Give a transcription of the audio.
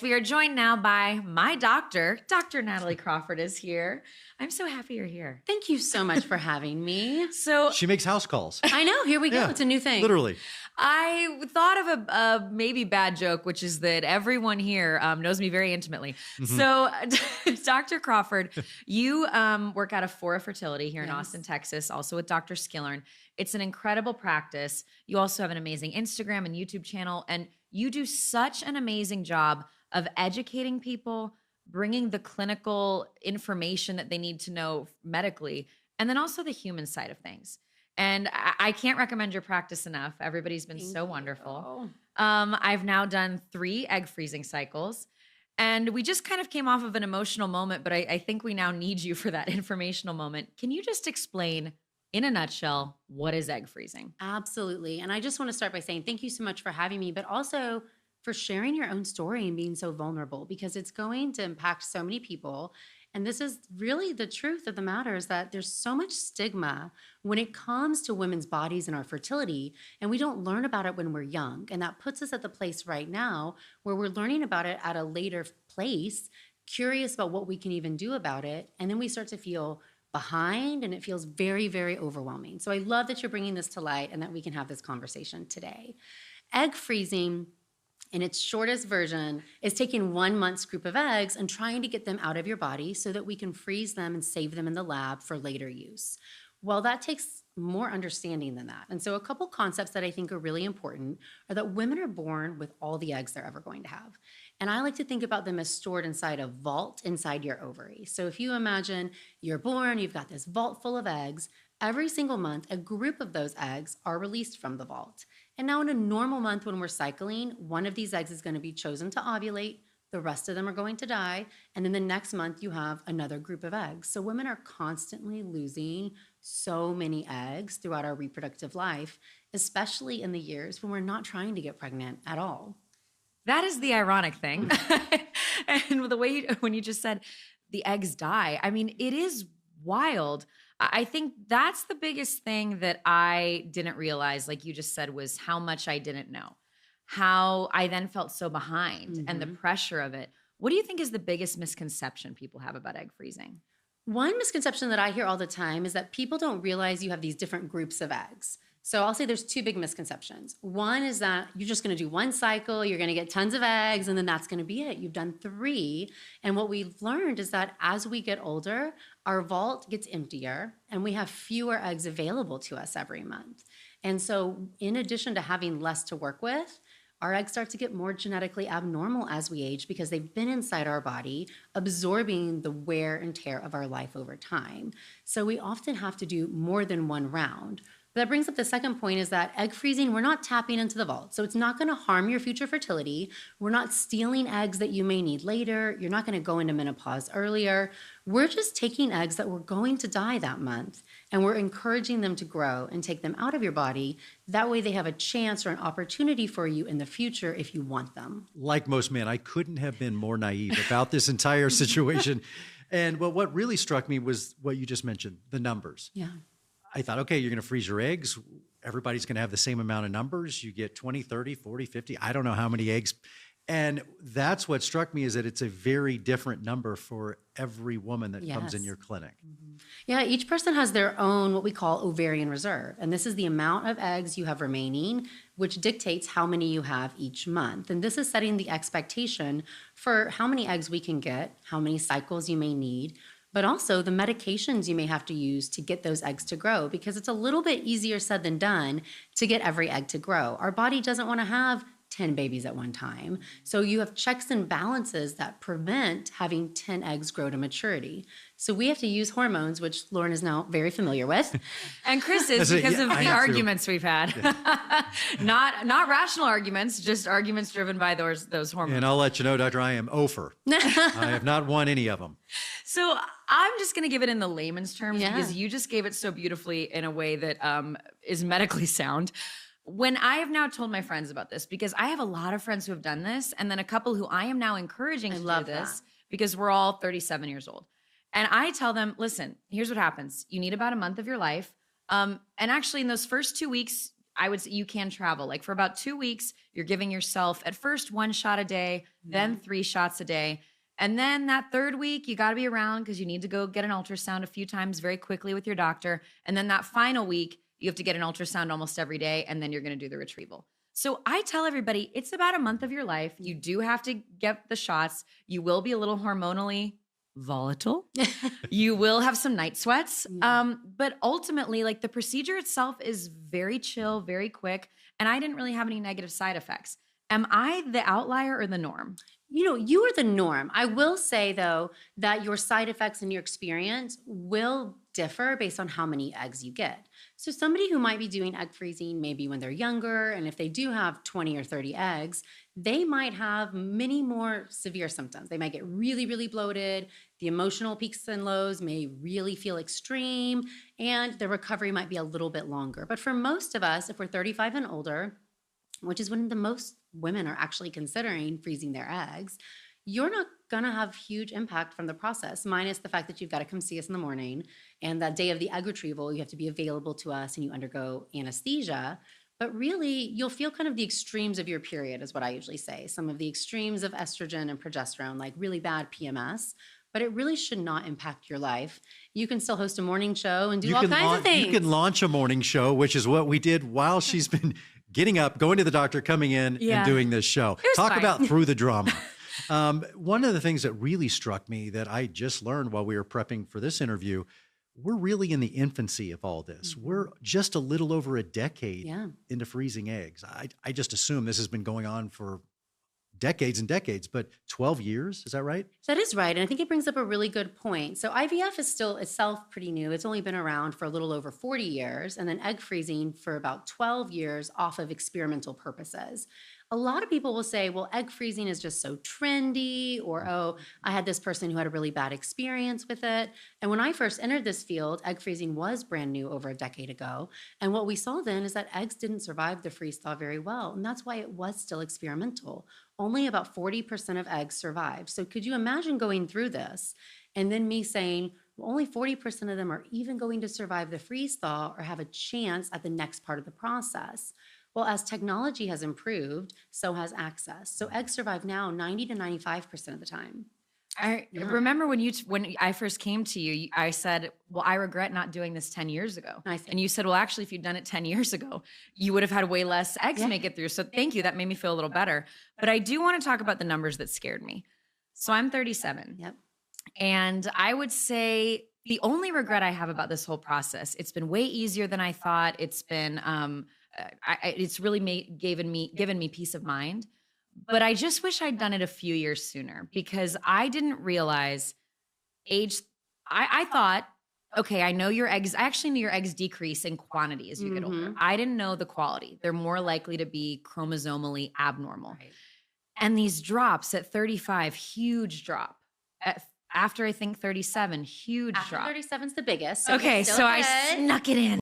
We are joined now by my doctor. Dr. Natalie Crawford is here. I'm so happy you're here. Thank you so much for having me. So She makes house calls. I know, here we go. Yeah, It's a new thing. Literally. I thought of a maybe bad joke, which is that everyone here knows me very intimately. So Dr. Crawford, you work out of Fora Fertility here in Austin, Texas, also with Dr. Skillern. It's an incredible practice. You also have an amazing Instagram and YouTube channel, and you do such an amazing job of educating people, bringing the clinical information that they need to know medically, and then also the human side of things. And I can't recommend your practice enough. Everybody's been so wonderful. I've now done 3 egg freezing cycles, and we just kind of came off of an emotional moment, but I think we now need you for that informational moment. Can you just explain, in a nutshell, what is egg freezing? Absolutely. And I just want to start by saying thank you so much for having me, but also for sharing your own story and being so vulnerable, because it's going to impact so many people. And this is really the truth of the matter, is that there's so much stigma when it comes to women's bodies and our fertility, and we don't learn about it when we're young. And that puts us at the place right now where we're learning about it at a later place, curious about what we can even do about it. And then we start to feel behind, and it feels very, very overwhelming. So I love that you're bringing this to light and that we can have this conversation today. Egg freezing, in its shortest version, is taking 1 month's group of eggs and trying to get them out of your body so that we can freeze them and save them in the lab for later use. Well, that takes more understanding than that. And so a couple concepts that I think are really important are that women are born with all the eggs they're ever going to have. And I like to think about them as stored inside a vault inside your ovary. So if you imagine you're born, you've got this vault full of eggs. Every single month, a group of those eggs are released from the vault. And now in a normal month when we're cycling, one of these eggs is going to be chosen to ovulate. The rest of them are going to die. And then the next month you have another group of eggs. So women are constantly losing so many eggs throughout our reproductive life, especially in the years when we're not trying to get pregnant at all. That is the ironic thing. And the way when you just said the eggs die, I mean, it is wild. I think that's the biggest thing that I didn't realize, like you just said, was how much I didn't know, how I then felt so behind and the pressure of it. What do you think is the biggest misconception people have about egg freezing? One misconception that I hear all the time is that people don't realize you have these different groups of eggs. So I'll say there's 2 big misconceptions. One is that you're just going to do 1 cycle, you're going to get tons of eggs, and then that's going to be it. You've done 3. And what we've learned is that as we get older, our vault gets emptier and we have fewer eggs available to us every month. And so in addition to having less to work with, our eggs start to get more genetically abnormal as we age because they've been inside our body, absorbing the wear and tear of our life over time. So we often have to do more than 1 round. But that brings up the second point, is that egg freezing, we're not tapping into the vault. So it's not going to harm your future fertility. We're not stealing eggs that you may need later. You're not going to go into menopause earlier. We're just taking eggs that were going to die that month, and we're encouraging them to grow and take them out of your body. That way they have a chance or an opportunity for you in the future if you want them. Like most men, I couldn't have been more naive about this entire situation. And what really struck me was what you just mentioned, the numbers. Yeah. I thought, okay, you're going to freeze your eggs. Everybody's going to have the same amount of numbers. You get 20, 30, 40, 50. I don't know how many eggs. And that's what struck me, is that it's a very different number for every woman that comes in your clinic. Yeah, each person has their own, what we call ovarian reserve. And this is the amount of eggs you have remaining, which dictates how many you have each month. And this is setting the expectation for how many eggs we can get, how many cycles you may need, but also the medications you may have to use to get those eggs to grow, because it's a little bit easier said than done to get every egg to grow. Our body doesn't want to have 10 babies at one time. So you have checks and balances that prevent having 10 eggs grow to maturity. So we have to use hormones, which Lauren is now very familiar with. And Kris is, because of the arguments we've had. Yeah. not rational arguments, just arguments driven by those hormones. And I'll let you know, Doctor, I am over. I have not won any of them. So I'm just going to give it in the layman's terms, because you just gave it so beautifully in a way that is medically sound. When I have now told my friends about this, because I have a lot of friends who have done this, and then a couple who I am now encouraging to do this, because we're all 37 years old. And I tell them, listen, here's what happens. You need about a month of your life. And actually in those first 2 weeks, I would say you can travel. Like for about 2 weeks, you're giving yourself at first 1 shot a day, then 3 shots a day. And then that 3rd week, you got to be around because you need to go get an ultrasound a few times very quickly with your doctor. And then that final week, you have to get an ultrasound almost every day, and then you're going to do the retrieval. So I tell everybody, it's about a month of your life. You do have to get the shots. You will be a little hormonally volatile. You will have some night sweats. But ultimately, like the procedure itself is very chill, very quick. And I didn't really have any negative side effects. Am I the outlier or the norm? You know, you are the norm. I will say, though, that your side effects and your experience will differ based on how many eggs you get. So somebody who might be doing egg freezing maybe when they're younger, and if they do have 20 or 30 eggs, they might have many more severe symptoms. They might get really, really bloated. The emotional peaks and lows may really feel extreme, and the recovery might be a little bit longer. But for most of us, if we're 35 and older, which is when the most women are actually considering freezing their eggs, you're not going to have huge impact from the process, minus the fact that you've got to come see us in the morning. And that day of the egg retrieval, you have to be available to us and you undergo anesthesia. But really, you'll feel kind of the extremes of your period, is what I usually say. Some of the extremes of estrogen and progesterone, like really bad PMS. But it really should not impact your life. You can still host a morning show and do all kinds of things. You can launch a morning show, which is what we did while she's been getting up, going to the doctor, coming in, and doing this show. Talk about through the drama. One of the things that really struck me that I just learned while we were prepping for this interview, we're really in the infancy of all this. We're just a little over a decade into freezing eggs. I just assume this has been going on for decades and decades, but 12 years, is that right? That is right. And I think it brings up a really good point. So IVF is still itself pretty new. It's only been around for a little over 40 years, and then egg freezing for about 12 years off of experimental purposes. A lot of people will say, well, egg freezing is just so trendy, or, oh, I had this person who had a really bad experience with it. And when I first entered this field, egg freezing was brand new over a decade ago. And what we saw then is that eggs didn't survive the freeze thaw very well. And that's why it was still experimental. Only about 40% of eggs survived. So could you imagine going through this and then me saying, well, only 40% of them are even going to survive the freeze thaw or have a chance at the next part of the process? Well, as technology has improved, so has access. So eggs survive now 90 to 95% of the time. I remember when I first came to you, I said, well, I regret not doing this 10 years ago. And you said, well, actually, if you'd done it 10 years ago, you would have had way less eggs to make it through. So thank you. That made me feel a little better. But I do want to talk about the numbers that scared me. So I'm 37. Yep. And I would say the only regret I have about this whole process, it's been way easier than I thought. It's been, it's really given me peace of mind. But I just wish I'd done it a few years sooner, because I didn't realize age. I thought, okay, I know your eggs. I actually knew your eggs decrease in quantity as you get older. I didn't know the quality. They're more likely to be chromosomally abnormal. Right. And these drops at 35, huge drop. After I think 37, huge drop. After 37 is the biggest. So okay, so I snuck it in.